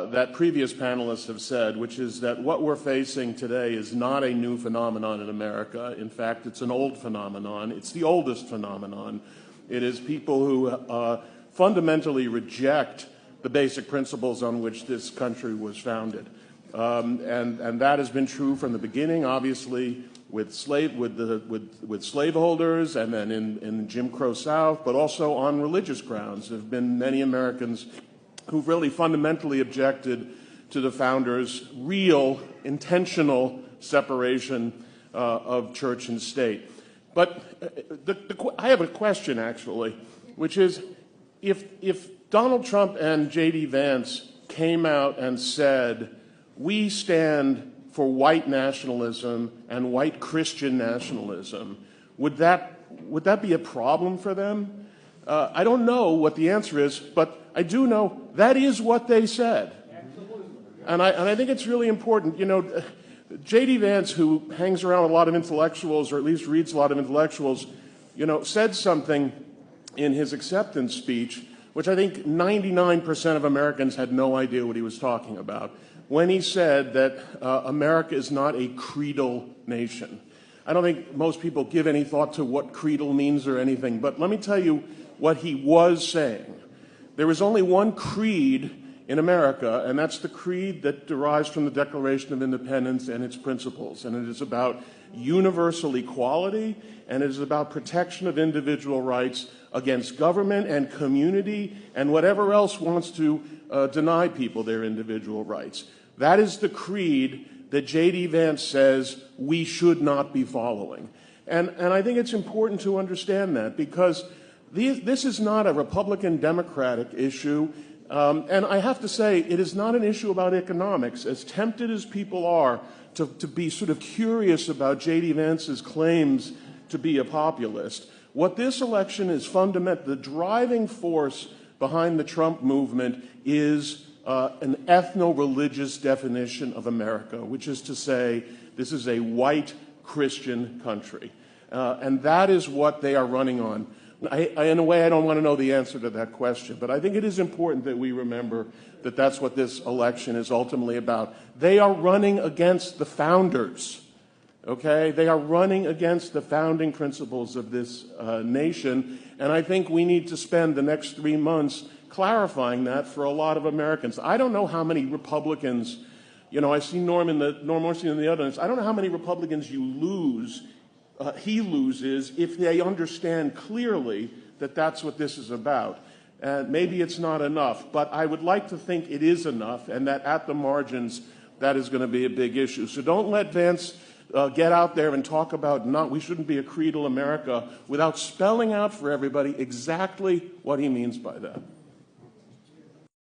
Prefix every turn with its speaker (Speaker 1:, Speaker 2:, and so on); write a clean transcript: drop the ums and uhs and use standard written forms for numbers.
Speaker 1: that previous panelists have said, which is that what we're facing today is not a new phenomenon in America. In fact, it's an old phenomenon. It's the oldest phenomenon. It is people who fundamentally reject the basic principles on which this country was founded. And that has been true from the beginning, obviously, with slaveholders and then in Jim Crow South, but also on religious grounds. There have been many Americans who've really fundamentally objected to the founders' real, intentional separation of church and state. But I have a question, actually, which is, if Donald Trump and J.D. Vance came out and said, we stand for white nationalism and white Christian nationalism, would that be a problem for them? I don't know what the answer is, but I do know that is what they said. And I think it's really important. You know, J.D. Vance, who hangs around a lot of intellectuals, or at least reads a lot of intellectuals, you know, said something in his acceptance speech, which I think 99% of Americans had no idea what he was talking about, when he said that America is not a creedal nation. I don't think most people give any thought to what creedal means or anything, but let me tell you what he was saying. There is only one creed in America, and that's the creed that derives from the Declaration of Independence and its principles. And it is about universal equality, and it is about protection of individual rights against government and community and whatever else wants to deny people their individual rights. That is the creed that J.D. Vance says we should not be following. And I think it's important to understand that, because this is not a Republican-Democratic issue. And I have to say, it is not an issue about economics. As tempted as people are to be sort of curious about J.D. Vance's claims to be a populist, what this election is fundamental, the driving force behind the Trump movement is an ethno-religious definition of America, which is to say this is a white Christian country. And that is what they are running on. In a way, I don't want to know the answer to that question, but I think it is important that we remember that that's what this election is ultimately about. They are running against the founders, okay? They are running against the founding principles of this nation, and I think we need to spend the next 3 months clarifying that for a lot of Americans. I don't know how many Republicans, you know, I see Norm Orsi in the audience, I don't know how many Republicans he loses if they understand clearly that that's what this is about. And maybe it's not enough, but I would like to think it is enough, and that at the margins that is going to be a big issue. So don't let Vance get out there and talk about we shouldn't be a creedal America without spelling out for everybody exactly what he means by that.